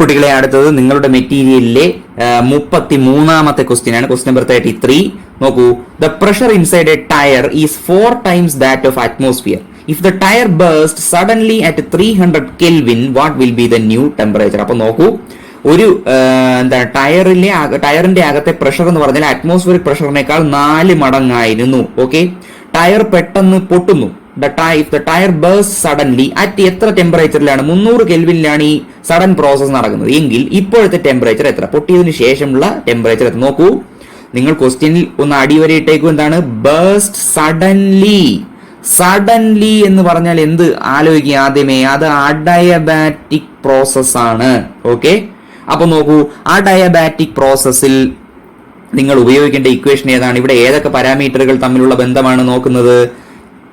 കുട്ടികളെ അടുത്തത് നിങ്ങളുടെ മെറ്റീരിയലിലെ 33ാമത്തെ ക്വസ്റ്റ്യൻ ആണ്. Question number 33. നോക്കൂ, the pressure inside a tyre is 4 times that of atmosphere. If the tyre burst suddenly at 300 Kelvin, what will be the new temperature? അപ്പൊ നോക്കൂ, ഒരു ടയറിന്റെ അകത്തെ പ്രഷർ എന്ന് പറഞ്ഞാൽ അറ്റ്മോസ്ഫിയറിക് പ്രഷറിനേക്കാൾ 4 മടങ്ങായിരുന്നു. ഓക്കെ, ടയർ പെട്ടെന്ന് പൊട്ടുന്നു. If the tyre burst suddenly at എത്ര ടെമ്പറേച്ചറിലാണ്? 300 കെൽവിനിലാണ് ഈ സഡൻ പ്രോസസ് നടക്കുന്നത് എങ്കിൽ ഇപ്പോഴത്തെ ടെമ്പറേച്ചർ എത്ര? പൊട്ടിയതിനു ശേഷമുള്ള ടെമ്പറേച്ചർ എത്ര? നോക്കൂ, നിങ്ങൾ ക്വസ്റ്റ്യനിൽ ഒന്ന് അടിവരയിട്ടേക്കും. എന്താണ് ബേഴ്സ്റ്റ് സഡൻലി? സഡൻലി എന്ന് പറഞ്ഞാൽ എന്ത് ആലോചിക്കുക ആദ്യമേ? അത് അഡയബാറ്റിക് പ്രോസസ് ആണ്. ഓക്കെ, അപ്പൊ നോക്കൂ, അഡയബാറ്റിക് പ്രോസസ്സിൽ നിങ്ങൾ ഉപയോഗിക്കേണ്ട ഇക്വേഷൻ ഏതാണ്? ഇവിടെ ഏതൊക്കെ പാരാമീറ്ററുകൾ തമ്മിലുള്ള ബന്ധമാണ് നോക്കുന്നത്?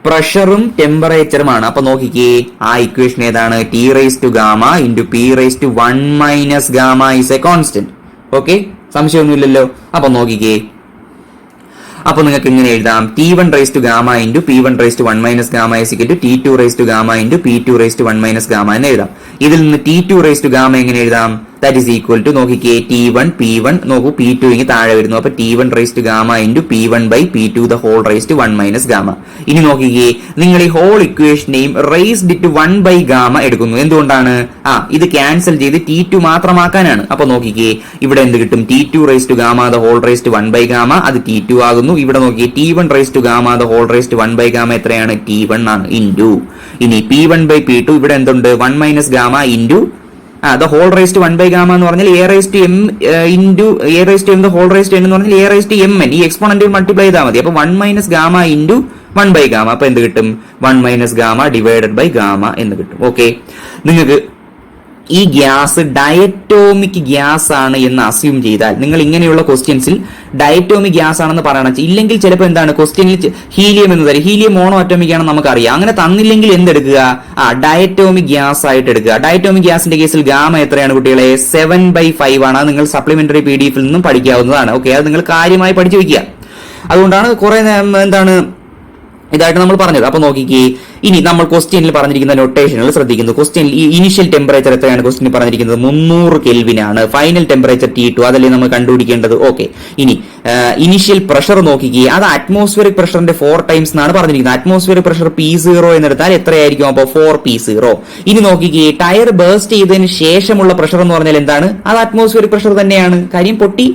പ്രഷറും ടെമ്പറേച്ചറുമാണ്. അപ്പൊ നോക്കിക്കേ, ആ ഇക്വേഷൻ ഏതാണ്? T raised to gamma into P raised to 1 minus gamma is a constant. Okay, സംശയമൊന്നുമില്ലല്ലോ. അപ്പൊ നോക്കിക്കേ, അപ്പൊ നിങ്ങൾക്ക് ഇങ്ങനെ എഴുതാം: T1 raised to gamma into P1 raised to 1 minus gamma is equal to T2 raised to gamma into P2 raised to 1 minus gamma എന്ന് എഴുതാം. ഇതിൽ നിന്ന് T2 raised to gamma എങ്ങനെ എഴുതാം? ദാറ്റ് ഈസ് ഈക്വൽ ടു, നോക്കിക്കേ, T1 P1, നോക്കൂ P2 ഇങ്ങനെ താഴെ വരുന്നു. അപ്പൊ T1 raised to gamma into P1 by P2 the whole raised to 1 minus gamma. ഇനി നോക്കിക്കേ, നിങ്ങൾ ഈ whole ഇക്വേഷനെയും raised to 1 by gamma എടുക്കുന്നു. എന്തുകൊണ്ടാണ്? ഇത് ക്യാൻസൽ ചെയ്ത് T2 മാത്രമാക്കാനാണ്. അപ്പൊ നോക്കിക്കേ, ഇവിടെ എന്ത് കിട്ടും? T2 raised to gamma the whole raised to 1 by gamma, അത് T2 ആകുന്നു. ഇവിടെ നോക്കിയേ, T1 raised to gamma the whole raised to 1 by gamma എത്രയാണ്? T1 ആണ്. ഇൻറ്റു ഇനി P1 by P2, ഇവിടെ എന്തുണ്ട്? 1 minus gamma into the whole raised to 1 by gamma എന്ന് പറഞ്ഞാൽ a raised to m into a raised to m the whole raised to n എന്ന് പറഞ്ഞാൽ a raised to mn. ഈ exponent multiply ചെയ്താൽ മതി. അപ്പൊ 1 minus gamma into 1 by gamma. അപ്പൊ എന്ത് കിട്ടും? 1 minus gamma divided by gamma എന്ന് കിട്ടും. ഓക്കെ, നിങ്ങൾക്ക് ഈ ഗ്യാസ് ഡയറ്റോമിക് ഗ്യാസ് ആണ് എന്ന് അസ്യൂം ചെയ്താൽ, നിങ്ങൾ ഇങ്ങനെയുള്ള ക്വസ്റ്റ്യൻസിൽ ഡയറ്റോമിക് ഗ്യാസ് ആണെന്ന് പറയണം. ഇല്ലെങ്കിൽ ചിലപ്പോൾ എന്താണ് ക്വസ്റ്റ്യനിൽ ഹീലിയം എന്ന് തരും. ഹീലിയം മോണോ അറ്റോമിക് ആണെന്ന് നമുക്കറിയാം. അങ്ങനെ തന്നില്ലെങ്കിൽ എന്തെടുക്കുക? ഡയറ്റോമിക് ഗ്യാസ് ആയിട്ട് എടുക്കുക. ഡയറ്റോമിക് ഗ്യാസിന്റെ കേസിൽ ഗാമ എത്രയാണ് കുട്ടികളെ? 7/5 ആണ്. അത് നിങ്ങൾ സപ്ലിമെന്ററി PDF നിന്നും പഠിക്കാവുന്നതാണ്. ഓക്കെ, അത് നിങ്ങൾ കാര്യമായി പഠിച്ചു വെക്കുക. അതുകൊണ്ടാണ് കുറെ എന്താണ് ഇതായിട്ട് നമ്മൾ പറഞ്ഞത്. അപ്പൊ നോക്കിക്കേ, ഇനി നമ്മൾ ക്വസ്റ്റ്യനിൽ പറഞ്ഞിരിക്കുന്ന നൊട്ടേഷനുകൾ ശ്രദ്ധിക്കുന്നു. ക്വസ്റ്റ്യനിൽ ഈ ഇനിഷ്യൽ ടെമ്പറേച്ചർ എത്രയാണ് ക്വസ്റ്റ്യനിൽ പറഞ്ഞിരിക്കുന്നത്? 300 Kelvin ആണ്. ഫൈനൽ ടെമ്പറേച്ചർ T2, അതല്ലേ നമ്മൾ കണ്ടുപിടിക്കേണ്ടത്. ഓക്കെ, ഇനി ഇനിഷ്യൽ പ്രഷർ നോക്കിക്കേ, അത് അറ്റ്മോസ്ഫിയറിക് പ്രഷറിന്റെ 4 times എന്നാണ് പറഞ്ഞിരിക്കുന്നത്. അറ്റ്മോസ്ഫിയറിക് പ്രഷർ P0 എന്നെടുത്താൽ എത്രയായിരിക്കും? അപ്പോൾ 4P0. ഇനി നോക്കിക്കേ, ടയർ ബേസ്റ്റ് ചെയ്തതിന് ശേഷമുള്ള പ്രഷർ എന്ന് പറഞ്ഞാൽ എന്താണ്? അത് അറ്റ്മോസ്ഫിയറിക് പ്രഷർ തന്നെയാണ്. കാര്യം പൊട്ടി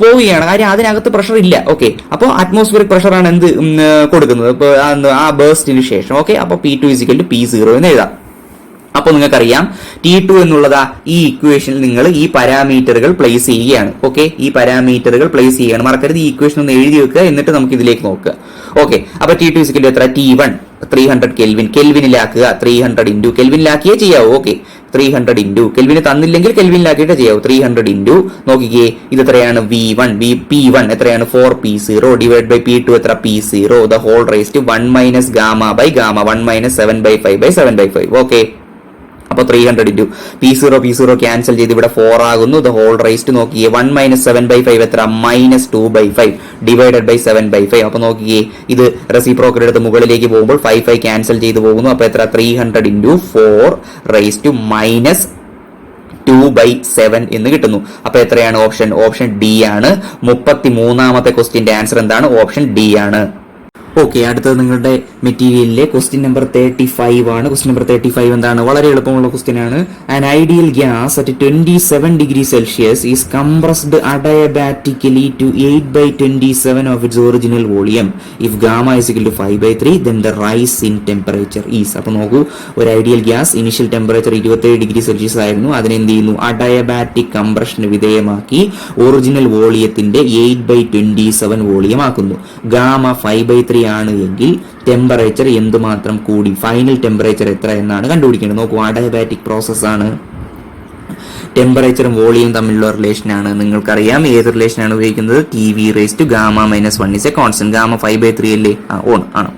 പോവുകയാണ്, കാര്യം അതിനകത്ത് പ്രഷർ ഇല്ല. ഓക്കെ, അപ്പോൾ അറ്റ്മോസ്ഫിയറിക് പ്രഷറാണ് എന്ത് കൊടുക്കുന്നത് ആ ബേസ്റ്റിന് ശേഷം. ഓക്കെ, അപ്പൊ P2 = P0 എന്ന് എഴുതാം. അപ്പൊ നിങ്ങൾക്കറിയാം T2 എന്നുള്ളത് ഈ ഇക്വേഷനിൽ നിങ്ങൾ ഈ പാരാമീറ്ററുകൾ പ്ലേസ് ചെയ്യുകയാണ്. ഓക്കെ, ഈ പാരാമീറ്ററുകൾ പ്ലേസ് ചെയ്യുകയാണ്. മറക്കരുത്, ഈ ഇക്വേഷൻ ഒന്ന് എഴുതി വെക്കുക, എന്നിട്ട് നമുക്ക് ഇതിലേക്ക് നോക്കുക. ഓക്കെ, അപ്പൊ T2 = എത്ര? T1 300 Kelvin. കെൽവിനിലാക്കുക. 300 into കെൽവിനിലാക്കിയേ ചെയ്യാവൂ. ഓക്കെ, 300 into കെൽവിന് തന്നില്ലെങ്കിൽ കെൽവിനിലാക്കിയിട്ട് ചെയ്യാവൂ. 300 into നോക്കിക്കേ, ഇത് എത്രയാണ്? V1 P1 എത്രയാണ്? 4P0 ഡിവൈഡ് ബൈ P2 എത്ര? P0 the whole raised to 1 minus gamma by gamma, 1 minus 7/5 by 7/5. Okay, അപ്പൊ 300 into P0 ക്യാൻസൽ ചെയ്ത് ഇവിടെ 4 ആകുന്നു. the whole raised to നോക്കിയേ, 1 minus 7/5 എത്ര? -2/5 ഡിവൈഡഡ് ബൈ 7/5. അപ്പൊ നോക്കിയേ, ഇത് റെസിപ്രോക്കൽ എടുത്ത് മുകളിലേക്ക് പോകുമ്പോൾ 5 ക്യാൻസൽ ചെയ്ത് പോകുന്നു. അപ്പൊ എത്ര? 300 into 4 raised to -2/7 എന്ന് കിട്ടുന്നു. അപ്പൊ എത്രയാണ് ഓപ്ഷൻ? ഓപ്ഷൻ ഡി ആണ്. 33ാമത്തെ ക്വസ്റ്റ്യന്റെ ആൻസർ എന്താണ്? ഓപ്ഷൻ ഡി ആണ്. ഓക്കെ, അടുത്തത് നിങ്ങളുടെ മെറ്റീരിയലിലെ ക്വസ്റ്റ്യൻ നമ്പർ 35 ആണ്. ക്വസ്റ്റ്യൻ നമ്പർ 35 എന്താണ്? വളരെ എളുപ്പമുള്ള ക്വസ്റ്റ്യൻ ആണ്. An ideal gas at 27 degrees Celsius is compressed adiabatically to 8/27 of its original volume. If gamma is equal to 5/3, then the rise in temperature is. അപ്പൊ നോക്കൂ, ഒരു ideal gas initial temperature 27 degrees Celsius ആയിരുന്നു. അതിനെന്ത് ചെയ്യുന്നു? Adiabatic കംപ്രഷന് വിധേയമാക്കി original വോളിയത്തിന്റെ 8/27 volume ആക്കുന്നു. Gamma 5/3 ആണ് എങ്കിൽ ടെമ്പറേച്ചർ എന്തുമാത്രം കൂടി? ഫൈനൽ ടെമ്പറേച്ചർ എത്ര എന്നാണ് കണ്ടുപിടിക്കേണ്ടത്. നോക്കൂ, അഡയബാറ്റിക് പ്രോസസ് ആണ്. ടെമ്പറേച്ചറും വോളിയം തമ്മിലുള്ള റിലേഷൻ ആണ്. നിങ്ങൾക്കറിയാം ഏത് റിലേഷൻ ആണ് ഉപയോഗിക്കുന്നത്? TV raised to gamma - 1 is a constant. Gamma 5/3 അല്ലേ? ആണ്.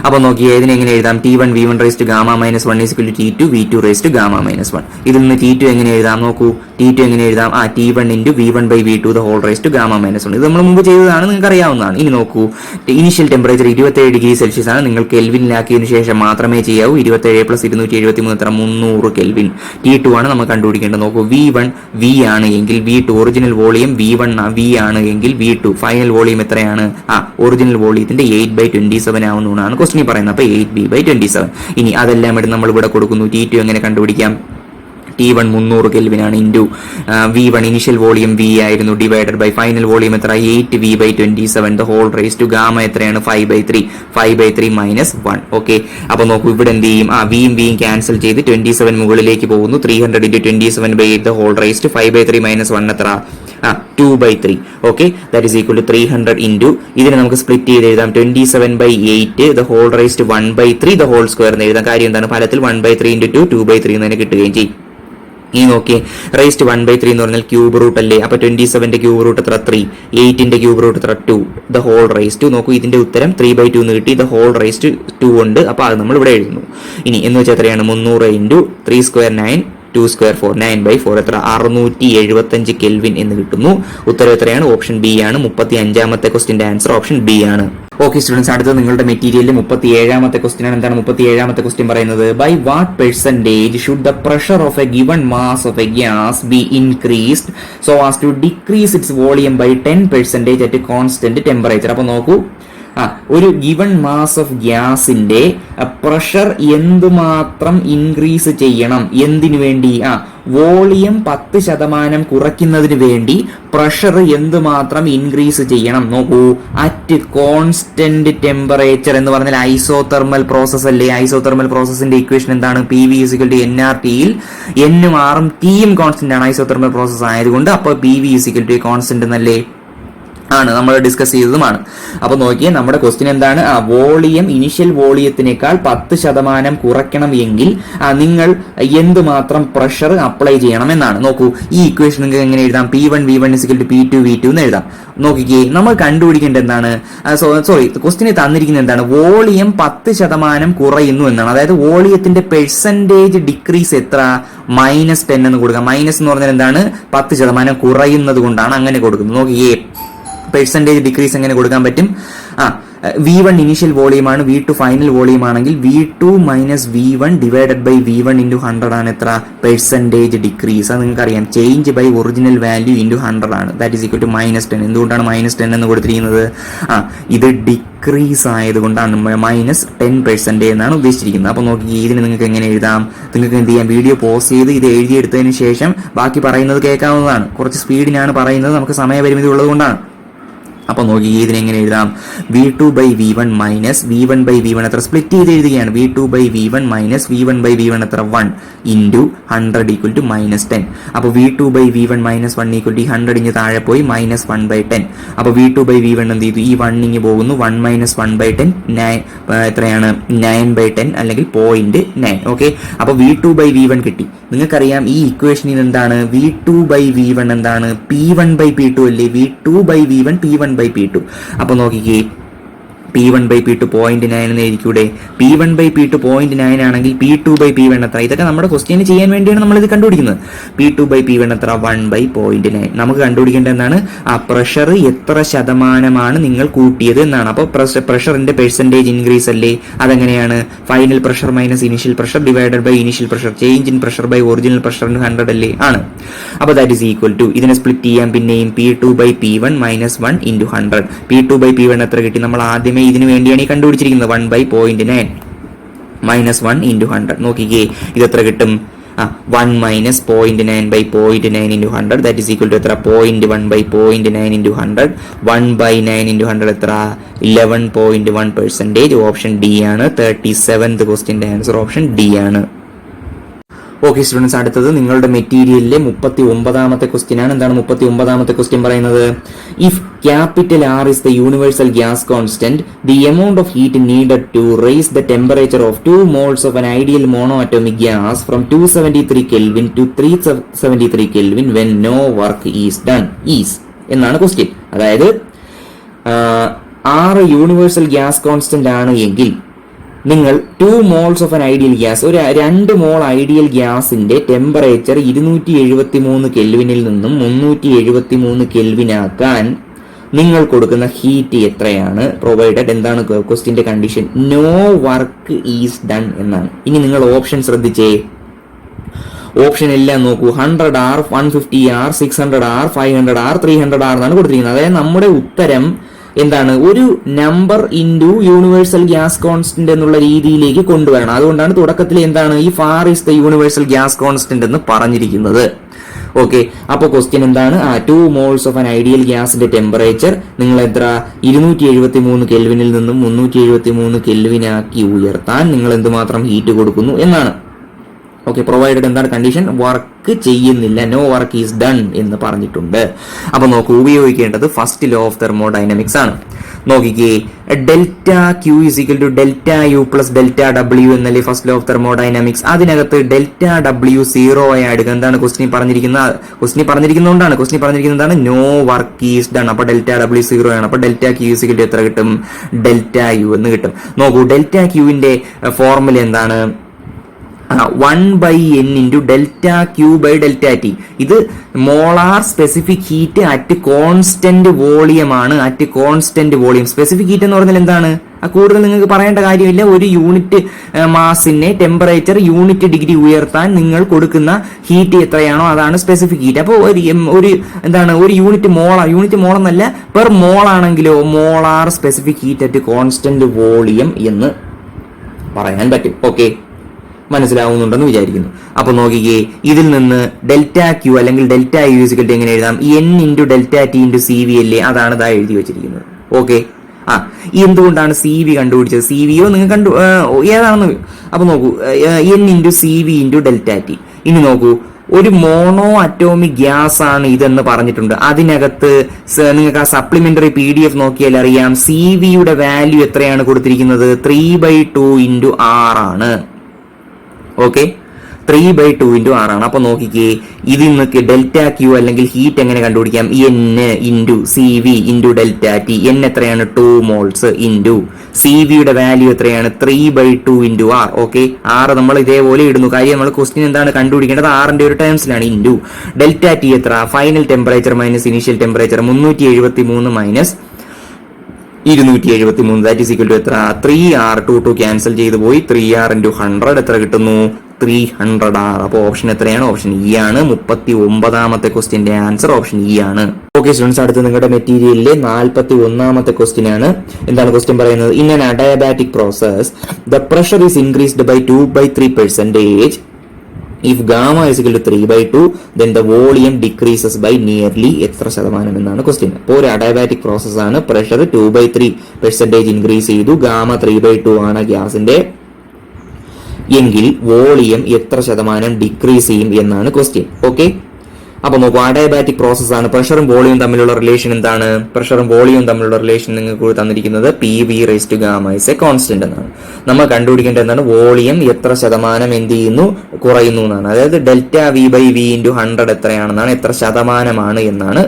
അപ്പൊ നോക്കിയേ, ഇതിനെ എങ്ങനെ എഴുതാം? T1 V1 raised to gamma - 1 is equal to T2 V2 raised to gamma - 1. ഇതിൽ നിന്ന് T2 എങ്ങനെ എഴുതാം? നോക്കൂ, T2 എങ്ങനെ എഴുതാം? T1 into V1 by V2 the whole raise to gamma minus 1. ഇത് നമ്മൾ മുമ്പ് ചെയ്തതാണ്, നിങ്ങൾക്ക് അറിയാവുന്നതാണ്. ഇനി നോക്കൂ, ഇനീഷ്യൽ ടെമ്പറേച്ചർ 27°C ആണ്. നിങ്ങൾ കെൽവിനിലാക്കിയതിനു ശേഷം മാത്രമേ ചെയ്യാവൂ. 27 + 273 എത്ര? 300 കെൽവിൻ. T2 ആണ് നമ്മൾ കണ്ടുപിടിക്കേണ്ടത്. നോക്കൂ, V1 V ആണ് എങ്കിൽ V2 original volume V1 V ആണ് എങ്കിൽ V2 ഫൈനൽ വോളിയം എത്രയാണ്? ഒറിജിനൽ വോളിയത്തിന്റെ 8/27 ആവുന്നതാണ് ക്വസ്റ്റ്യൻ പറയുന്നത്. അപ്പോൾ 8V/27. ഇനി അതെല്ലാം എടുത്ത് നമ്മൾ ഇവിടെ കൊടുക്കുന്നു. T2 എങ്ങനെ കണ്ടുപിടിക്കാം? T1 300 കെൽവിനാണ് into V1 initial volume V ആയിരുന്നു ഡിവൈഡഡ് ബൈ ഫൈനൽ വോളിയം എത്ര? 8V/27 the whole raise to gamma എത്രയാണ്? 5/3 മൈനസ് 1. ഓക്കെ, അപ്പൊ നോക്കൂ, ഇവിടെ എന്ത് ചെയ്യും? വിയും ക്യാൻസൽ ചെയ്ത് 27 മുകളിലേക്ക് പോകുന്നു. 300 × 27/8 the whole raise to 5/3 minus 1 എത്ര? 2/3. Okay, that is equal to 300 into ഇതിനെ നമുക്ക് സ്പ്ലിറ്റ് ചെയ്ത് എഴുതാം. 27/8 the whole raise to 1/3 the whole square എന്ന് എഴുതാം. കാര്യം എന്താണ്? ഫലത്തിൽ 1/3 ഇൻറ്റു 2/3 എന്ന് തന്നെ കിട്ടുകയും ചെയ്യും. ഈ നോക്കിയേ, റൈസ് ടു 1/3 എന്ന് പറഞ്ഞാൽ ക്യൂബ് റൂട്ട് അല്ലേ? അപ്പൊ 27ന്റെ ക്യൂബ് റൂട്ട് എത്ര? 3. 8ന്റെ ക്യൂബ് റൂട്ട് എത്ര? 2. ദ ഹോൾ റൈസ് ടു, നോക്കൂ, ഇതിന്റെ ഉത്തരം 3/2 എന്ന് കിട്ടി. ദ ഹോൾ റൈസ് ടു 2 ഉണ്ട്. അപ്പൊ അത് നമ്മൾ ഇവിടെ എഴുതുന്നു. ഇനി എന്ന് വെച്ചാൽ എത്രയാണ്? 300 ഇൻറ്റു 3 സ്ക്വയർ 9, 2 സ്ക്വയർ 4, 9/4 എത്ര? 675 കെൽവിൻ എന്ന് കിട്ടുന്നു. ഉത്തരം എത്രയാണ്? ഓപ്ഷൻ ബി ആണ്. 35ാമത്തെ ക്വസ്റ്റിന്റെ ആൻസർ ഓപ്ഷൻ ബി ആണ്. ഓക്കെ സ്റ്റുഡൻസ്, അടുത്തത് നിങ്ങളുടെ മെറ്റീരിയലിൽ 37ാമത്തെ ക്വസ്റ്റ്യൻ ആണ്. എന്താണ് 37ാമത്തെ ക്വസ്റ്റ്യൻ പറയുന്നത്? By what percentage should the pressure of a given mass of a gas be increased so as to decrease its volume by 10% at constant temperature. അപ്പൊ നോക്കൂ, ഒരു ഗിവൺ മാസ് ഓഫ് ഗ്യാസിന്റെ പ്രഷർ എന്തുമാത്രം increase ചെയ്യണം? എന്തിനു വേണ്ടി? Volume 10% കുറയ്ക്കുന്നതിന് വേണ്ടി പ്രഷർ എന്തുമാത്രം ഇൻക്രീസ് ചെയ്യണം? നോക്കൂ, അറ്റ് കോൺസ്റ്റന്റ് ടെമ്പറേച്ചർ എന്ന് പറഞ്ഞാൽ ഐസോതെർമൽ പ്രോസസ് അല്ലേ? ഐസോതെർമൽ പ്രോസസിന്റെ ഇക്വേഷൻ എന്താണ്? PV = nRT യിൽ N-ഉം R-ഉം T-യും കോൺസ്റ്റന്റ് ആണ് ഐസോതെർമൽ പ്രോസസ് ആയതുകൊണ്ട്. അപ്പോൾ PV = കോൺസ്റ്റന്റ് എന്നല്ലേ ആണ് നമ്മൾ ഡിസ്കസ് ചെയ്തതുമാണ്. അപ്പൊ നോക്കിയേ, നമ്മുടെ ക്വസ്റ്റ്യൻ എന്താണ്? വോളിയം ഇനിഷ്യൽ വോളിയത്തിനേക്കാൾ 10% കുറയ്ക്കണം എങ്കിൽ നിങ്ങൾ എന്തുമാത്രം പ്രഷർ അപ്ലൈ ചെയ്യണം എന്നാണ്. നോക്കൂ, ഈ ഇക്വേഷൻ നിങ്ങൾക്ക് എങ്ങനെ എഴുതാം? P1 V1 = P2 V2 എന്ന് എഴുതാം. നോക്കിക്കേ, നമ്മൾ കണ്ടുപിടിക്കേണ്ടത് എന്താണ്? ക്വസ്റ്റ്യനിൽ തന്നിരിക്കുന്നത് എന്താണ്? വോളിയം 10% കുറയുന്നു എന്നാണ്. അതായത് വോളിയത്തിന്റെ പെർസെന്റേജ് ഡിക്രീസ് എത്ര? -10 എന്ന് കൊടുക്കാം. മൈനസ് എന്ന് പറഞ്ഞാൽ എന്താണ്? 10% കുറയുന്നത് കൊണ്ടാണ് അങ്ങനെ കൊടുക്കുന്നത്. നോക്കിയേ, പെർസെന്റേജ് ഡിക്രീസ് എങ്ങനെ കൊടുക്കാൻ പറ്റും? V1 ഇനീഷ്യൽ വോളിയം ആണ്, V2 ഫൈനൽ വോളിയം ആണെങ്കിൽ V2 - V1 divided by V1 × 100 ആണ് എത്ര? Percentage decrease. അത് നിങ്ങൾക്ക് അറിയാം, ചേഞ്ച് ബൈ ഒറിജിനൽ വാല്യൂ × 100 ആണ്. That is equal to -10. എന്തുകൊണ്ടാണ് -10 എന്ന് കൊടുത്തിരിക്കുന്നത്? ഇത് ഡിക്രീസ് ആയതുകൊണ്ടാണ് -10% എന്നാണ് ഉദ്ദേശിച്ചിരിക്കുന്നത്. അപ്പൊ നോക്കി, ഇതിന് നിങ്ങൾക്ക് എങ്ങനെ എഴുതാം? നിങ്ങൾക്ക് എന്ത് ചെയ്യാം? വീഡിയോ പോസ് ചെയ്ത് ഇത് എഴുതിയെടുത്തതിന് ശേഷം ബാക്കി പറയുന്നത് കേൾക്കാവുന്നതാണ്. കുറച്ച് സ്പീഡിനാണ് പറയുന്നത്, നമുക്ക് സമയപരിമിതി ഉള്ളത് കൊണ്ടാണ്. അപ്പൊ നോക്കി, ഇതിനെങ്ങനെ എഴുതാം? V2/V1 മൈനസ് V1/V1 എത്ര? സ്പ്ലിറ്റ് ചെയ്ത് എഴുതുകയാണ്. V2/V1 മൈനസ് V1/V1 എത്ര? 1 ഇൻറ്റു 100 = -10. അപ്പൊ V2/V1 - 1 = 100 ഇഞ്ഞ് താഴെ പോയി -1/10. അപ്പൊ V2/V1 എന്ത് ചെയ്തു? ഈ 1 ഇഞ്ഞ് പോകുന്നു. 1 - 1/10 എത്രയാണ്? 9/10 അല്ലെങ്കിൽ 0.9. ഓക്കെ, അപ്പൊ V2/V1 കിട്ടി. നിങ്ങൾക്കറിയാം, ഈ ഇക്വേഷനിൽ എന്താണ്? V2/V1 എന്താണ്? P1/P2 അല്ലേ? V2/V1 P1/P2. അപ്പൊ നോക്കിക്കേ, P1/P2 0.9 എന്ന് എഴുതിക്കൂടെ? P1/P2 0.9 ആണെങ്കിൽ P2/P1 എത്ര? ഇതൊക്കെ നമ്മുടെ ക്വസ്റ്റ്യൻ ചെയ്യാൻ വേണ്ടിയാണ് നമ്മൾ ഇത് കണ്ടുപിടിക്കുന്നത്. P2/P1 എത്ര? 1/0.9. നമുക്ക് കണ്ടുപിടിക്കേണ്ടത് എന്താണ്? പ്രഷർ എത്ര ശതമാനമാണ് നിങ്ങൾ കൂട്ടിയത് എന്നാണ്. അപ്പോൾ പ്രഷറിന്റെ പെർസെന്റേജ് ഇൻക്രീസ് അല്ലേ? അതെങ്ങനെയാണ്? Final pressure minus initial pressure divided by initial pressure, change in pressure by original pressure 100 അല്ലേ? ആണ്. അപ്പോൾ ദാറ്റ് ഈസ് ഈക്വൽ ടു, ഇതിനെ സ്പ്ലിറ്റ് ചെയ്യാൻ പിന്നെയും P2/P1 - 1 × 100. P2/P1 എത്ര കിട്ടി? നമ്മൾ ആദ്യമേ ഇതിനു വേണ്ടിയാണ് ഈ കണ്ടുപിടിച്ചിരിക്കുന്നത്. 1/0.9 - 1 × 100. നോക്കിക്കേ, ഇത് എത്ര കിട്ടും? 1 - 0.9/0.9 × 100. ദാറ്റ് ഈസ് ഈക്വൽ ടു എത്ര? 0.1/0.9 × 100. 1/9 × 100 എത്ര? 11.1%. ഓപ്ഷൻ ഡി ആണ്. 37th ക്വസ്റ്റ്യന്റെ ആൻസർ ഓപ്ഷൻ ഡി ആണ്. ഓക്കെ സ്റ്റുഡൻസ്, അടുത്തത് നിങ്ങളുടെ മെറ്റീരിയലിലെ 39ാമത്തെ ക്വസ്റ്റ്യൻ ആണ്. എന്താണ് 39ാമത്തെ ക്വസ്റ്റ്യൻ പറയുന്നത്? If capital R is the universal gas constant, the amount of heat needed to raise the temperature of 2 moles of an ideal monoatomic gas from 273 Kelvin to 373 Kelvin when no work is done is എന്നാണ് question. അതായത് R universal gas constant ആണ് എങ്കിൽ നിങ്ങൾ 2 moles of an ideal gas, ഒരു 2 മോൾ ideal ഗ്യാസിന്റെ temperature 273 കെൽവിനിൽ നിന്നും 373 കെൽവിനാക്കാൻ നിങ്ങൾ കൊടുക്കുന്ന ഹീറ്റ് എത്രയാണ്? പ്രൊവൈഡഡ് എന്താണ് ക്വസ്റ്റ്യന്റെ condition? No work is done എന്നാണ്. ഇനി നിങ്ങൾ ഓപ്ഷൻ ശ്രദ്ധിച്ചേ. ഓപ്ഷൻ എല്ലാം നോക്കൂ. 100R, 150R, 600R, 500R, 300R എന്നാണ് കൊടുത്തിരിക്കുന്നത്. അതായത് നമ്മുടെ ഉത്തരം എന്താണ്? ഒരു number into universal gas constant എന്നുള്ള രീതിയിലേക്ക് കൊണ്ടുവരണം. അതുകൊണ്ടാണ് തുടക്കത്തിൽ എന്താണ് ഈ far is the universal gas constant എന്ന് പറഞ്ഞിരിക്കുന്നത്. ഓക്കെ, അപ്പോൾ ക്വസ്റ്റ്യൻ എന്താണ്? 2 മോൾസ് ഓഫ് ആൻ ഐഡിയൽ ഗ്യാസിന്റെ ടെമ്പറേച്ചർ നിങ്ങൾ എത്ര 273 കെൽവിനിൽ നിന്നും 373 കെൽവിനാക്കി ഉയർത്താൻ നിങ്ങൾ എന്തുമാത്രം ഹീറ്റ് കൊടുക്കുന്നു എന്നാണ്. ഓക്കെ, പ്രൊവൈഡഡ് എന്താണ് കണ്ടീഷൻ? വർക്ക് ചെയ്യുന്നില്ല, നോ വർക്ക് ഈസ് ഡൺ എന്ന് പറഞ്ഞിട്ടുണ്ട്. അപ്പൊ നോക്കൂ, ഉപയോഗിക്കേണ്ടത് ഫസ്റ്റ് ലോ ഓഫ് തെർമോഡൈനമിക്സ് ആണ്. നോക്കിക്കേ, delta Q is equal to delta U plus delta W എന്നല്ലേ ഫസ്റ്റ് ലോ ഓഫ് തെർമോഡൈനാമിക്സ്. അതിനകത്ത് ഡെൽറ്റ ഡബ്ല്യു 0 ആയി എടുക്കുക. എന്താണ് ക്വസ്റ്റ്യൻ പറഞ്ഞിരിക്കുന്നത്? ക്വസ്റ്റ്യൻ പറഞ്ഞിരിക്കുന്നതാണ് നോ വർക്ക് ഈസ് ഡൺ. അപ്പൊ ഡെൽറ്റ ഡബ്ല്യു 0 ആണ്. അപ്പൊ delta Q is equal to എത്ര കിട്ടും? ഡെൽറ്റ യു എന്ന് കിട്ടും. നോക്കൂ, ഡെൽറ്റ ക്യൂവിന്റെ ഫോർമുല എന്താണ്? 1/n into delta Q by delta T. ഇത് molar specific heat at constant volume ആണ്. At constant volume. Specific heat എന്ന് പറഞ്ഞാൽ എന്താണ്? കൂടുതൽ നിങ്ങൾക്ക് പറയേണ്ട കാര്യമില്ല. ഒരു യൂണിറ്റ് മാസിനെ ടെമ്പറേച്ചർ യൂണിറ്റ് ഡിഗ്രി ഉയർത്താൻ നിങ്ങൾ കൊടുക്കുന്ന ഹീറ്റ് എത്രയാണോ അതാണ് സ്പെസിഫിക് ഹീറ്റ്. അപ്പോൾ ഒരു എന്താണ്? ഒരു യൂണിറ്റ് മോൾ എന്നല്ല, പെർ മോൾ ആണെങ്കിലോ molar specific heat at constant volume എന്ന് പറയാൻ പറ്റും. ഓക്കെ, മനസ്സിലാവുന്നുണ്ടെന്ന് വിചാരിക്കുന്നു. അപ്പൊ നോക്കിക്കേ, ഇതിൽ നിന്ന് ഡെൽറ്റ ക്യൂ അല്ലെങ്കിൽ ഡെൽറ്റ യു ഇസിക്കൽ എങ്ങനെ എഴുതാം? n into delta T into C V അല്ലേ? അതാണ് ഇതാ എഴുതി വെച്ചിരിക്കുന്നത്. ഓക്കെ, എന്തുകൊണ്ടാണ് സി വി കണ്ടുപിടിച്ചത്? സി വിയോ നിങ്ങൾ ഏതാണെന്ന്. അപ്പൊ നോക്കൂ, n into C V into delta T. ഇനി നോക്കൂ, ഒരു മോണോ അറ്റോമിക് ഗ്യാസ് ആണ് ഇതെന്ന് പറഞ്ഞിട്ടുണ്ട്. അതിനകത്ത് നിങ്ങൾക്ക് ആ സപ്ലിമെന്ററി PDF നോക്കിയാൽ അറിയാം, സി വിയുടെ വാല്യൂ എത്രയാണ് കൊടുത്തിരിക്കുന്നത്? 3/2 ഇൻറ്റു R ആണ്. ഓക്കെ, 3/2 ഇൻറ്റു R ആണ്. അപ്പൊ നോക്കിക്കേ, ഇതിൽ നിന്നൊക്കെ ഡെൽറ്റ ക്യൂ അല്ലെങ്കിൽ ഹീറ്റ് എങ്ങനെ കണ്ടുപിടിക്കാം? n into C V into delta T. n എത്രയാണ്? 2 മോൾസ് ഇൻറ്റു സി വിയുടെ വാല്യൂ എത്രയാണ്? 3/2 ഇൻറ്റു R. ഓക്കെ, R നമ്മൾ ഇതേപോലെ ഇടുന്നു. കാര്യം നമ്മൾ ക്വസ്റ്റ്യൻ എന്താണ് കണ്ടുപിടിക്കേണ്ടത്? ആറിന്റെ ഒരു ടേംസിലാണ്. ഇൻറ്റു ഡെൽറ്റ ടി എത്ര? Final temperature minus initial temperature 373 minus 273. That is equal to എത്ര? 3R. 2 ക്യാൻസൽ ചെയ്ത് പോയി. 3R ഇൻറ്റു 100 എത്ര കിട്ടുന്നു? 300R. അപ്പോൾ ഓപ്ഷൻ എത്രയാണ്? ഓപ്ഷൻ ഇ ആണ്. 39ാമത്തെ ക്വസ്റ്റ്യന്റെ ആൻസർ ഓപ്ഷൻ ഇ ആണ്. ഓക്കെ സ്റ്റുഡൻസ്, അടുത്ത് നിങ്ങളുടെ മെറ്റീരിയലിലെ 41ാമത്തെ ക്വസ്റ്റ്യൻ ആണ്. എന്താണ് ക്വസ്റ്റ്യൻ പറയുന്നത്? In an adiabatic process the pressure is increased by 2/3%. If gamma is equal to 3/2, then the volume decreases by nearly എത്ര ശതമാനം എന്നാണ് ക്വസ്റ്റ്യൻ. അപ്പോൾ ഒരു അഡയാബാറ്റിക് പ്രോസസ് ആണ്. പ്രഷർ 2/3% ഇൻക്രീസ് ചെയ്തു. ഗാമ 3/2 ആണ് ഗ്യാസിന്റെ എങ്കിൽ വോളിയം എത്ര ശതമാനം ഡിക്രീസ് ചെയ്യും എന്നാണ് ക്വസ്റ്റ്യൻ. ഓക്കെ, അപ്പൊ നോക്കൂ, അഡയാബാറ്റിക് പ്രോസസ് ആണ്. പ്രഷറും വോളിയം തമ്മിലുള്ള റിലേഷൻ എന്താണ്? പ്രഷറും വോളിയം തമ്മിലുള്ള റിലേഷൻ നിങ്ങൾക്ക് തന്നിരിക്കുന്നത് PV⁻γ is a constant എന്നാണ്. നമ്മൾ കണ്ടുപിടിക്കേണ്ടത് എന്താണ്? വോളിയം എത്ര ശതമാനം എന്ത് ചെയ്യുന്നു? കുറയുന്നു എന്നാണ്. അതായത് ഡെൽറ്റ V/V ഇൻറ്റു 100 എത്രയാണെന്നാണ്, എത്ര ശതമാനമാണ് എന്നാണ്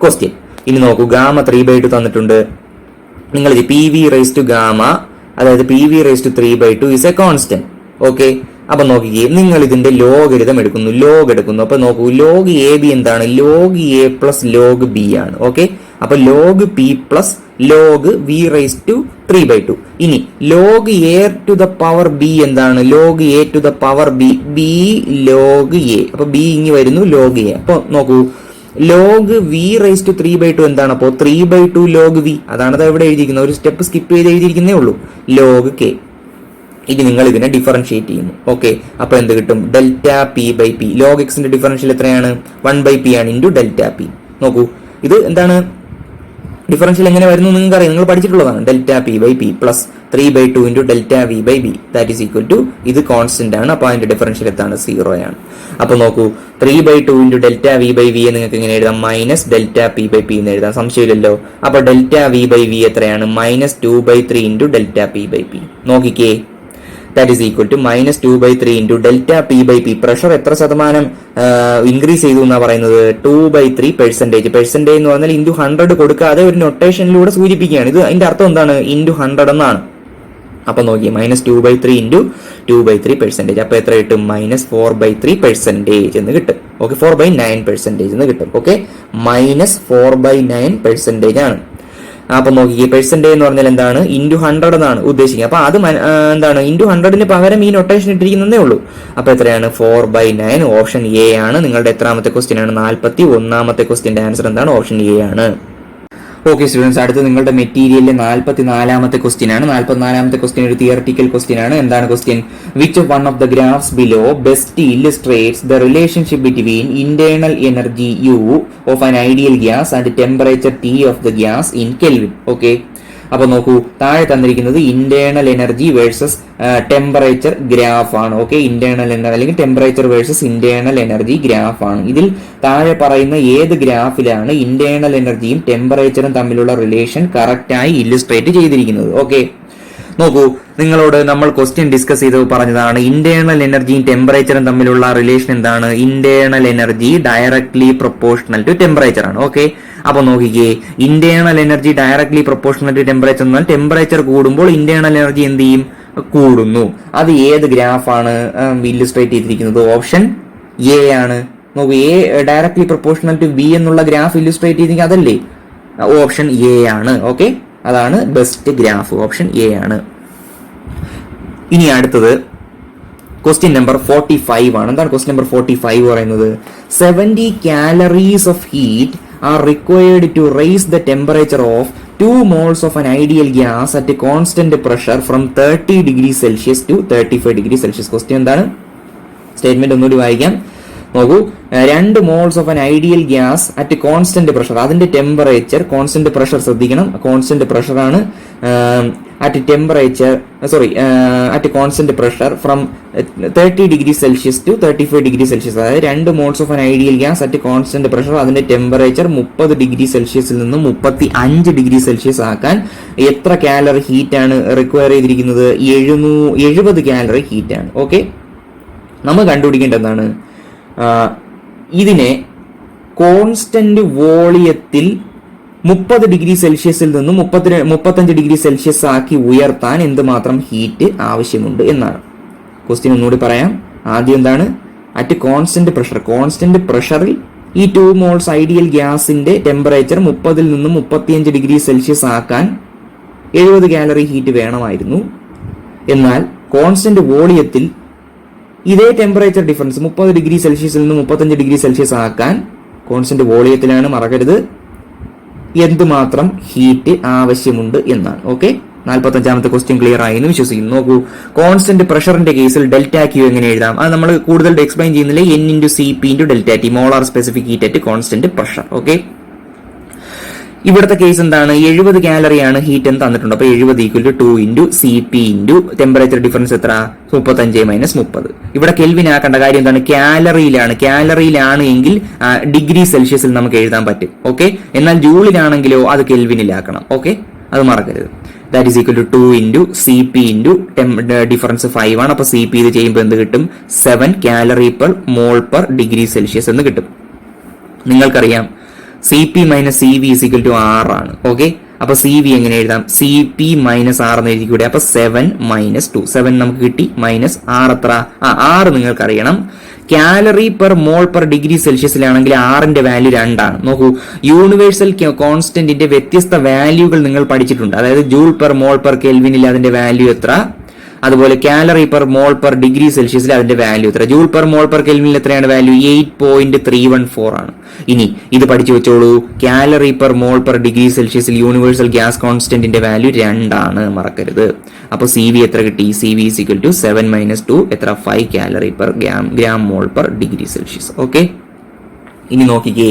ക്വസ്റ്റ്യൻ. ഇനി നോക്കൂ, ഗാമ 3/2 തന്നിട്ടുണ്ട്. നിങ്ങൾ PV⁻γ അതായത് PV⁻3/2 is a constant. Okay, അപ്പൊ നോക്കിക്കേ, നിങ്ങൾ ഇതിന്റെ ലോഗരിതം എടുക്കുന്നു. അപ്പൊ നോക്കൂ, ലോഗ് എ ബി എന്താണ്? Log A plus log B ആണ്. ഓക്കെ, അപ്പൊ log P plus log V⁻3/2. ഇനി log A to the power B എന്താണ്? Log A to the power B log A. അപ്പൊ ബി ഇങ്ങി വരുന്നു, ലോഗ് എ. അപ്പൊ നോക്കൂ, ലോഗ് V⁻3/2 എന്താണ്? അപ്പോ 3/2 ലോഗ് വി. അതാണ് ഇവിടെ എഴുതിയിരിക്കുന്നത്. ഒരു സ്റ്റെപ്പ് സ്കിപ്പ് ചെയ്ത് എഴുതിയിരിക്കുന്നേ ഉള്ളൂ. Log K. ഇനി നിങ്ങൾ ഇതിനെ ഡിഫറൻഷിയേറ്റ് ചെയ്യുന്നു. ഓക്കെ, അപ്പൊ എന്ത് കിട്ടും? Delta P/P. ലോഗ് എക്സിന്റെ ഡിഫറൻഷ്യൽ എത്രയാണ്? 1/P ആണ് ഇൻറ്റു ഡെൽറ്റ പി. നോക്കൂ, ഇത് എന്താണ്? ഡിഫറൻഷ്യൽ എങ്ങനെ വരുന്നു നിങ്ങൾക്ക് അറിയാം, നിങ്ങൾ പഠിച്ചിട്ടുള്ളതാണ്. Delta P/P plus 3/2 into delta V/B that is equal to, ഇത് കോൺസ്റ്റന്റ് ആണ്. അപ്പൊ അതിന്റെ ഡിഫറൻഷ്യൽ എത്താണ്? 0 ആണ്. അപ്പൊ നോക്കൂ, 3/2 ഇൻറ്റു ഡെൽറ്റ V/V നിങ്ങൾക്ക് എങ്ങനെ എഴുതാം? മൈനസ് ഡെൽറ്റ P/P എന്ന് എഴുതാം. സംശയമില്ലല്ലോ. അപ്പൊ ഡെൽറ്റ V/V എത്രയാണ്? -2/3 ഇൻറ്റു ഡെൽറ്റ P/P. നോക്കിക്കേ, that is equal to -2/3 into delta P/P. Pressure എത്ര ശതമാനം ഇൻക്രീസ് ചെയ്തു എന്നാ പറയുന്നത്? 2/3%. പെർസെന്റേജ് എന്ന് പറഞ്ഞാൽ ഇൻറ്റു 100 കൊടുക്കാതെ ഒരു നൊട്ടേഷനിലൂടെ സൂചിപ്പിക്കുകയാണ്. ഇത് അതിന്റെ അർത്ഥം എന്താണ്? ഇൻറ്റു 100 എന്നാണ്. അപ്പൊ നോക്കിയേ -2/3 ഇൻറ്റു 2/3%. അപ്പൊ എത്ര കിട്ടും? -4/3% എന്ന് കിട്ടും. ഓക്കെ, 4/9% എന്ന് കിട്ടും. ഓക്കെ, -4/9% ആണ്. അപ്പൊ നോക്കിയേ, പെർസെന്റേജ് എന്ന് പറഞ്ഞാൽ എന്താണ്? ഇൻറ്റു 100 എന്നാണ് ഉദ്ദേശിക്കുന്നത്. അപ്പൊ അത് എന്താണ്? ഇൻറ്റു 100ന് പകരം ഈ നൊട്ടേഷൻ ഇട്ടിരിക്കുന്നതേ ഉള്ളൂ. അപ്പൊ എത്രയാണ്? 4/9. ഓപ്ഷൻ എ ആണ് നിങ്ങളുടെ എത്രാമത്തെ ക്വസ്റ്റ്യൻ ആണ്? 41ാമത്തെ ക്വസ്റ്റ്യന്റെ ആൻസർ എന്താണ്? ഓപ്ഷൻ എ ആണ്. ഓക്കെ സ്റ്റുഡൻസ്, അടുത്ത് നിങ്ങളുടെ മെറ്റീരിയലിലെ 44ാമത്തെ ക്വസ്റ്റ്യൻ ആണ്. 44ാമത്തെ ക്വസ്റ്റ്യൻ ഒരു തിയറട്ടിക്കൽ ക്വസ്റ്റ്യൻ ആണ്. എന്താണ് question? Which of one of the graphs below best illustrates the relationship between internal energy U of an ideal gas and temperature T of the gas in kelvin. Okay, അപ്പൊ നോക്കൂ, താഴെ തന്നിരിക്കുന്നത് internal energy versus temperature graph ആണ്. Okay, internal energy അല്ലെങ്കിൽ temperature versus internal energy graph ആണ്. ഇതിൽ താഴെ പറയുന്ന ഏത് ഗ്രാഫിലാണ് ഇന്റേണൽ എനർജിയും ടെമ്പറേച്ചറും തമ്മിലുള്ള റിലേഷൻ കറക്റ്റായി ഇല്ലുസ്ട്രേറ്റ് ചെയ്തിരിക്കുന്നത്? ഓക്കെ, നോക്കൂ, നിങ്ങളോട് നമ്മൾ ക്വസ്റ്റ്യൻ ഡിസ്കസ് ചെയ്ത് പറഞ്ഞതാണ് ഇന്റേണൽ എനർജിയും ടെമ്പറേച്ചറും തമ്മിലുള്ള റിലേഷൻ എന്താണ്? Internal energy directly proportional to temperature ആണ്. ഓക്കെ, അപ്പൊ നോക്കിക്കേ, internal energy directly proportional to temperature എന്നാൽ ടെമ്പറേച്ചർ കൂടുമ്പോൾ ഇന്റേണൽ എനർജി എന്ത് ചെയ്യും? കൂടുന്നു. അത് ഏത് ഗ്രാഫാണ് ഇല്ലുസ്ട്രേറ്റ് ചെയ്തിരിക്കുന്നത്? ഓപ്ഷൻ എ ആണ്. നോക്കൂ, A directly proportional to B എന്നുള്ള ഗ്രാഫ് ഇല്ലുസ്ട്രേറ്റ് ചെയ്തിരിക്കുന്നത് അതല്ലേ? ഓപ്ഷൻ എ ആണ്. ഓക്കെ, അതാണ് ബെസ്റ്റ് ഗ്രാഫ്. ഓപ്ഷൻ എ ആണ്. ഇനി അടുത്തത് ക്വസ്റ്റ്യൻ നമ്പർ 45 ആണ്. എന്താണ് ക്വസ്റ്റ്യൻ നമ്പർ 45 പറയുന്നത്? 70 calories of heat are required to raise the temperature of 2 moles of an ideal gas at a constant pressure from 30 degrees Celsius to 35 degrees Celsius. Question എന്താണ്? Statement ഒന്നുകൂടി വായിക്കാം. നോക്കൂ, 2 moles of an ideal gas at constant pressure, അതിന്റെ temperature constant pressure ശ്രദ്ധിക്കണം, constant pressure ആണ്. At temperature at constant pressure from 30 degree Celsius to 35 degree Celsius. അതായത് 2 moles of an ideal gas at constant pressure, അതിന്റെ temperature 30 degree സെൽഷ്യസിൽ നിന്ന് 35 degree Celsius ആക്കാൻ എത്ര calorie heat ആണ് റിക്വയർ ചെയ്തിരിക്കുന്നത്? 70 കാലറി ഹീറ്റ് ആണ്. ഓക്കെ, നമ്മൾ കണ്ടുപിടിക്കേണ്ടത് എന്താണ്? ഇതിനെ കോൺസ്റ്റന്റ് വോളിയത്തിൽ 30 ഡിഗ്രി സെൽഷ്യസിൽ നിന്നും 35 ഡിഗ്രി സെൽഷ്യസ് ആക്കി ഉയർത്താൻ എന്തുമാത്രം ഹീറ്റ് ആവശ്യമുണ്ട് എന്നാണ്. ക്വസ്റ്റ്യൻ ഒന്നുകൂടി പറയാം. ആദ്യം എന്താണ്? അറ്റ് കോൺസ്റ്റന്റ് പ്രഷറിൽ ഈ 2 മോൾസ് ഐഡിയൽ ഗ്യാസിന്റെ ടെമ്പറേച്ചർ 30ൽ നിന്നും 35 ഡിഗ്രി സെൽഷ്യസ് ആക്കാൻ 70 കാലറി ഹീറ്റ് വേണമായിരുന്നു. എന്നാൽ കോൺസ്റ്റന്റ് വോളിയത്തിൽ ഇതേ ടെമ്പറേച്ചർ ഡിഫറൻസ് 30 ഡിഗ്രി സെൽഷ്യസിൽ നിന്ന് 35 ഡിഗ്രി സെൽഷ്യസ് ആക്കാൻ കോൺസ്റ്റന്റ് വോളിയത്തിലാണ്, മറക്കരുത്, എന്തുമാത്രം ഹീറ്റ് ആവശ്യമുണ്ട് എന്നാണ്. ഓക്കെ, 45ാമത്തെ ക്വസ്റ്റ്യൻ ക്ലിയർ ആയി എന്ന് വിശ്വസിക്കുന്നു. നോക്കൂ, കോൺസ്റ്റന്റ് പ്രഷറിന്റെ കേസിൽ ഡെൽറ്റ ക്യൂ എങ്ങനെ എഴുതാം? അത് നമ്മൾ കൂടുതൽ എക്സ്പ്ലെയിൻ ചെയ്യുന്നില്ല. N × Cp × delta T, molar specific heat at constant pressure. Okay, ഇവിടുത്തെ കേസ് എന്താണ്? 70 കാലറിയാണ് ഹീറ്റ് എന്ന് തന്നിട്ടുണ്ട്. അപ്പൊ 70 = 2 × Cp × ടെമ്പറേച്ചർ ഡിഫറൻസ് എത്ര? 35 - 30. ഇവിടെ കെൽവിൻ ആക്കേണ്ട കാര്യം എന്താണ്? കാലറിയിലാണ് എങ്കിൽ ഡിഗ്രി സെൽഷ്യസിൽ നമുക്ക് എഴുതാൻ പറ്റും. ഓക്കെ, എന്നാൽ ജൂളിലാണെങ്കിലോ അത് കെൽവിനിലാക്കണം. ഓക്കെ, അത് മറക്കരുത്. That is equal to 2 × Cp × difference 5 ആണ്. അപ്പൊ Cp ഇത് ചെയ്യുമ്പോൾ എന്ത് കിട്ടും? 7 calorie per mole per degree Celsius എന്ന് കിട്ടും. നിങ്ങൾക്കറിയാം Cp - Cv = 6 ആണ്. ഓക്കെ, അപ്പൊ Cv എങ്ങനെ എഴുതാം? Cp - 6 എന്ന് എഴുതിക്കൂടെ? അപ്പൊ 7 - 2, 7 നമുക്ക് കിട്ടി, -6 എത്ര? 6 നിങ്ങൾക്ക് അറിയണം. Calorie per mole per degree സെൽഷ്യസിലാണെങ്കിൽ 6ന്റെ വാല്യൂ 2 ആണ്. നോക്കൂ, യൂണിവേഴ്സൽ കോൺസ്റ്റന്റിന്റെ വ്യത്യസ്ത വാല്യൂകൾ നിങ്ങൾ പഠിച്ചിട്ടുണ്ട്. അതായത് ജൂൾ പെർ മോൾ പെർ കെൽവിനിൽ അതിന്റെ വാല്യൂ എത്ര, അതുപോലെ calorie per mole per degree സെൽഷ്യസിൽ അതിന്റെ വാല്യൂ എത്ര. ജൂൾ പെർ മോൾ പെർ കെൽവിനിൽ എത്രയാണ് വാല്യൂ? 8.314 ആണ്. ഇനി ഇത് പഠിച്ചു വെച്ചോളൂ, calorie per mole per degree സെൽഷ്യസിൽ യൂണിവേഴ്സൽ ഗ്യാസ് കോൺസ്റ്റന്റിന്റെ വാല്യൂ 2 ആണ്, മറക്കരുത്. അപ്പൊ Cv എത്ര കിട്ടി? Cv = 7 - 2 എത്ര? 5 കാലറി പെർ ഗ്രാം മോൾ പെർ ഡിഗ്രി സെൽഷ്യസ്. ഓക്കെ, ഇനി നോക്കിക്കേ,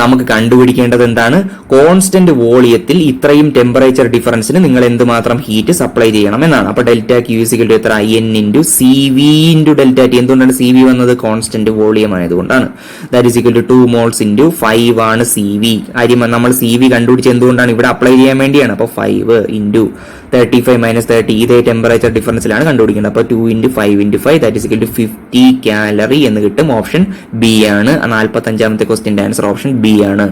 നമുക്ക് കണ്ടുപിടിക്കേണ്ടത് എന്താണ്? കോൺസ്റ്റന്റ് വോളിയത്തിൽ ഇത്രയും ടെമ്പറേച്ചർ ഡിഫറൻസിന് നിങ്ങൾ എന്തുമാത്രം ഹീറ്റ് സപ്ലൈ ചെയ്യണം എന്നാണ്. അപ്പൊ ഡെൽറ്റ ക്യൂ = എത്ര? N × Cv × delta T. എന്തുകൊണ്ടാണ് Cv വന്നത്? കോൺസ്റ്റന്റ് വോളിയം ആയതുകൊണ്ടാണ്. That is equal to 2 moles × 5 ആണ് Cv. കാര്യം നമ്മൾ Cv കണ്ടുപിടിച്ച് എന്തുകൊണ്ടാണ്? ഇവിടെ അപ്ലൈ ചെയ്യാൻ വേണ്ടിയാണ്. അപ്പൊ 5 × 35 - 30 ഇതേ ടെമ്പറേച്ചർ ഡിഫറൻസിലാണ് കണ്ടുപിടിക്കുന്നത്. അപ്പൊ 2 × 5 × 5 that is equal to 50 calorie എന്ന് കിട്ടും. ഓപ്ഷൻ ബി ആണ്. 45ാമത്തെ ക്വസ്റ്റ്യന്റെ ആൻസർ ഓപ്ഷൻ ബി ആണ്.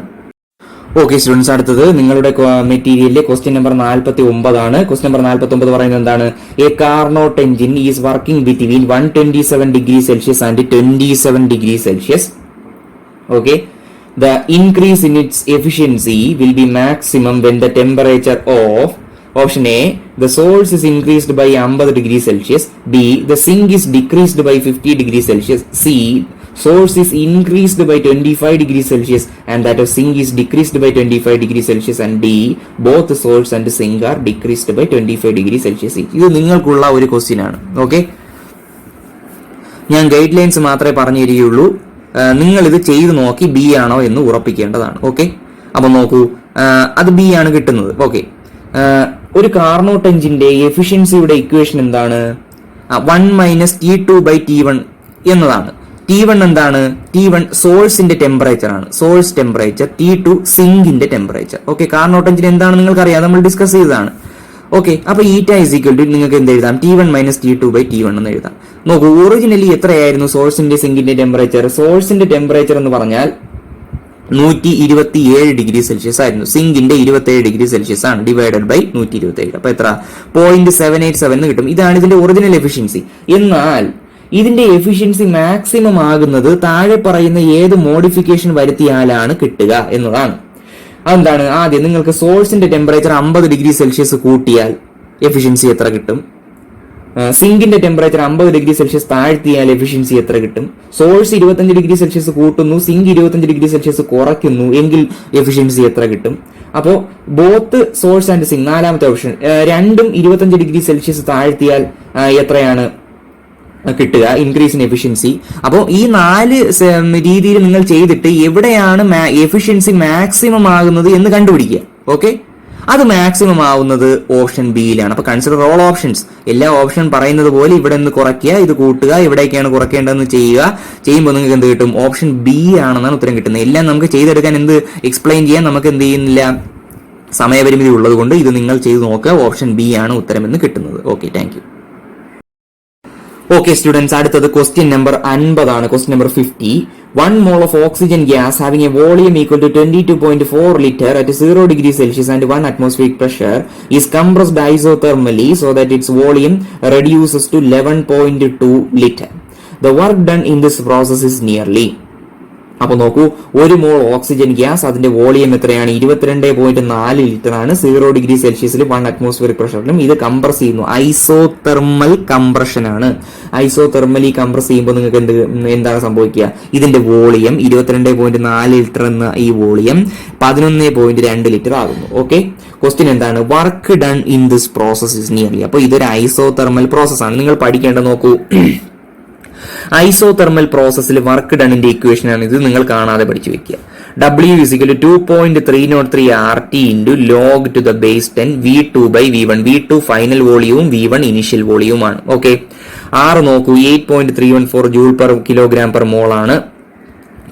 ഓക്കെ സ്റ്റുഡൻസ്, അടുത്തത് നിങ്ങളുടെ മെറ്റീരിയലിലെ ക്വസ്റ്റ്യൻ നമ്പർ 49 ആണ്. ക്വസ്റ്റ്യൻ നമ്പർ 49 പറയുന്നത് എന്താണ്? A Carnot engine is working between 127°C and 27°C. Okay, the increase in its efficiency will be maximum when the temperature of option A, the source is increased by 50°C, B, the sink is decreased by 50°C, C, source is increased by 25°C and that of sink is decreased by 25°C, and D, both the source and the sink are decreased by 25°C. ഇത് നിങ്ങൾക്കുള്ള ഒരു question ആണ്. Okay, ഞാൻ guide lines മാത്രമേ പറഞ്ഞു തരികയുള്ളൂ. നിങ്ങൾ ഇത് ചെയ്ത് നോക്കി ബി ആണോ എന്ന് ഉറപ്പിക്കേണ്ടതാണ്. ഓക്കെ, അപ്പൊ നോക്കൂ, അത് ബി ആണ് കിട്ടുന്നത്. ഓക്കെ, ഒരു കാർനോട്ട് എഞ്ചിന്റെ എഫിഷ്യൻസിയുടെ ഇക്വേഷൻ എന്താണ്? 1 - T2/T1 എന്നതാണ്. T1 എന്താണ്? T1 സോഴ്സിന്റെ ടെമ്പറേച്ചർ ആണ്, സോഴ്സ് ടെമ്പറേച്ചർ. T2 സിങ്കിന്റെ ടെമ്പറേച്ചർ. ഓക്കെ, കാർനോട്ട് എഞ്ചിൻ എന്താണ് നിങ്ങൾക്കറിയാം, നമ്മൾ ഡിസ്കസ് ചെയ്തതാണ്. ഓക്കെ, അപ്പൊ ഈറ്റ ഇസ് ഈക്വൽ ടു നിങ്ങൾക്ക് എന്ത് എഴുതാം? T1 - T2/T1 എന്ന് എഴുതാം. നോക്കൂ, ഒറിജിനലി എത്രയായിരുന്നു സോഴ്സിന്റെ സിങ്കിന്റെ ടെമ്പറേച്ചർ? സോഴ്സിന്റെ ടെമ്പറേച്ചർ എന്ന് പറഞ്ഞാൽ 127°C ആയിരുന്നു. സിങ്കിന്റെ 27°C ആണ്, ഡിവൈഡഡ് ബൈ 127. അപ്പൊ എത്ര? 0.787 എന്ന് കിട്ടും. ഇതാണ് ഇതിന്റെ ഒറിജിനൽ എഫിഷ്യൻസി. എന്നാൽ ഇതിന്റെ എഫിഷ്യൻസി മാക്സിമം ആകുന്നത് താഴെ പറയുന്ന ഏത് മോഡിഫിക്കേഷൻ വരുത്തിയാലാണ് കിട്ടുക എന്നതാണ്. അതെന്താണ്? ആദ്യം നിങ്ങൾക്ക് സോഴ്സിന്റെ ടെമ്പറേച്ചർ 50°C കൂട്ടിയാൽ എഫിഷ്യൻസി എത്ര കിട്ടും? സിങ്കിന്റെ ടെമ്പറേച്ചർ 50°C താഴ്ത്തിയാൽ എഫിഷ്യൻസി എത്ര കിട്ടും? സോഴ്സ് 25°C കൂട്ടുന്നു, സിങ്ക് 25°C കുറയ്ക്കുന്നു എങ്കിൽ എഫിഷ്യൻസി എത്ര കിട്ടും? അപ്പോ ബോത്ത് സോഴ്സ് ആൻഡ് സിങ്ക്, നാലാമത്തെ ഓപ്ഷൻ, രണ്ടും 25°C താഴ്ത്തിയാൽ എത്രയാണ് കിട്ടുക? Increase in efficiency. അപ്പോൾ ഈ 4 രീതിയിൽ നിങ്ങൾ ചെയ്തിട്ട് എവിടെയാണ് എഫിഷ്യൻസി മാക്സിമം ആകുന്നത് എന്ന് കണ്ടുപിടിക്കുക. ഓക്കെ, അത് മാക്സിമം ആവുന്നത് ഓപ്ഷൻ ബിയിലാണ്. അപ്പൊ കൺസിഡർ ഓൾ ഓപ്ഷൻസ്. എല്ലാ ഓപ്ഷൻ പറയുന്നത് പോലെ ഇവിടെ നിന്ന് കുറയ്ക്കുക, ഇത് കൂട്ടുക, എവിടേക്കാണ് കുറയ്ക്കേണ്ടതെന്ന് ചെയ്യുക. ചെയ്യുമ്പോൾ നിങ്ങൾക്ക് എന്ത് കിട്ടും? ഓപ്ഷൻ ബി ആണെന്നാണ് ഉത്തരം കിട്ടുന്നത്. എല്ലാം നമുക്ക് ചെയ്തെടുക്കാൻ എക്സ്പ്ലെയിൻ ചെയ്യാൻ നമുക്ക് എന്ത് ചെയ്യുന്നില്ല, സമയപരിമിതി ഉള്ളത് കൊണ്ട് ഇത് നിങ്ങൾ ചെയ്ത് നോക്കുക. ഓപ്ഷൻ ബി ആണ് ഉത്തരം എന്ന് കിട്ടുന്നത്. Okay, thank you. Okay students, അടുത്തത് ക്വസ്റ്റ്യൻ നമ്പർ 50 ആണ്. Question number 50. 1 mole of oxygen gas having a volume equal to 22.4 liter at 0°C and 1 atmospheric pressure is compressed isothermally so that its volume reduces to 11.2 liter. The work done in this process is nearly. അപ്പൊ നോക്കൂ, 1 മോൾ oxygen gas, അതിന്റെ volume എത്രയാണ്? 22.4 litre ആണ്. 0°C 1 atmospheric പ്രഷറിലും ഇത് compress ചെയ്യുന്നു. Isothermal compression ആണ്. ഐസോതെർമലി compress ചെയ്യുമ്പോൾ നിങ്ങൾക്ക് എന്താണ് സംഭവിക്കുക? ഇതിന്റെ വോളിയം 22.4 ലിറ്റർ എന്ന ഈ വോളിയം 11.2 ലിറ്റർ ആകുന്നു. ഓക്കെ, ക്വസ്റ്റ്യൻ എന്താണ്? Work done in this process is nearly. അപ്പൊ ഇതൊരു ഐസോതെർമൽ പ്രോസസ് ആണ്. നിങ്ങൾ പഠിക്കേണ്ടത് നോക്കൂ, ഐസോതെർമൽ പ്രോസസ്സിൽ വർക്ക് ഡണിന്റെ ഇക്വേഷൻ ആണ് ഇത്. നിങ്ങൾ കാണാതെ പഠിച്ചു വെക്കുക. W is equal to 2.303 RT into log to the base 10 V2/V1. V2 final വോളിയവും V1 ഇനിഷ്യൽ വോളിയവുമാണ്. ഓക്കെ, R നോക്കൂ, 8.314 joule per kilogram per mole ആണ്.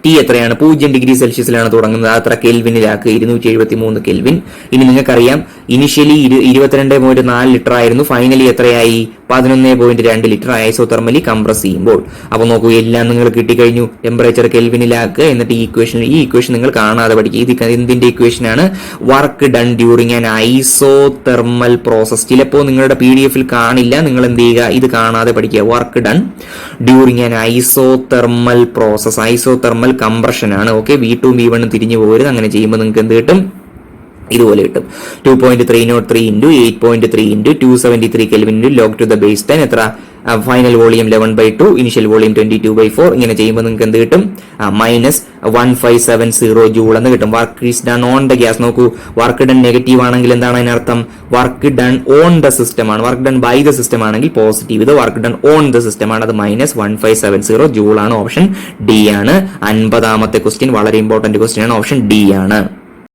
ടി എത്രയാണ്? 0°C തുടങ്ങുന്നത്. അത്ര കെൽവിനിലാക്ക്, 273 കെൽവിൻ. ഇനി നിങ്ങൾക്കറിയാം, ഇനിഷ്യലി 22.4 ലിറ്റർ ആയിരുന്നു, ഫൈനലി എത്രയായി? 11.2 ലിറ്റർ ഐസോതെർമലി കംപ്രസ് ചെയ്യുമ്പോൾ. അപ്പൊ നോക്കൂ, എല്ലാം നിങ്ങൾ കിട്ടിക്കഴിഞ്ഞു. ടെമ്പറേച്ചർ കെൽവിനിലാക്കുക, എന്നിട്ട് ഈ ഇക്വേഷൻ നിങ്ങൾ കാണാതെ പഠിക്കുക. ഇത് എന്തിന്റെ ഇക്വേഷൻ ആണ്? Work done during an isothermal process. ചിലപ്പോൾ നിങ്ങളുടെ PDF കാണില്ല, നിങ്ങൾ എന്ത് ചെയ്യുക? ഇത് കാണാതെ പഠിക്കുക. Work done during an isothermal process. Isothermal compression ആണ്. ഓക്കെ, V2 V1 തിരിഞ്ഞു പോകരുത്. അങ്ങനെ ചെയ്യുമ്പോൾ നിങ്ങൾക്ക് എന്ത് കിട്ടും? ഇതുപോലെ കിട്ടും. 2.303 into 8.3 into 273 kelvin into log to the base 10 എത്ര? Final volume 11/2, initial volume 22/4. ഇങ്ങനെ ചെയ്യുമ്പോൾ നിങ്ങൾക്ക് എന്ത് കിട്ടും? -1570 ജൂൾ എന്ന് കിട്ടും. Work is done on the gas. നോക്കൂ, വർക്ക് ഡൺ നെഗറ്റീവ് ആണെങ്കിൽ എന്താണ് അതിനർത്ഥം? Work done on the system ആണ്. Work done by the system ആണെങ്കിൽ പോസിറ്റീവ്. ഇത് work done on the system ആണ്. അത് -1570 ജൂൾ ആണ്. ഓപ്ഷൻ ഡി ആണ്. 50ാമത്തെ ക്വസ്റ്റ്യൻ വളരെ ഇമ്പോർട്ടന്റ് ക്വസ്റ്റ്യൻ ആണ്. ഓപ്ഷൻ ഡി ആണ്.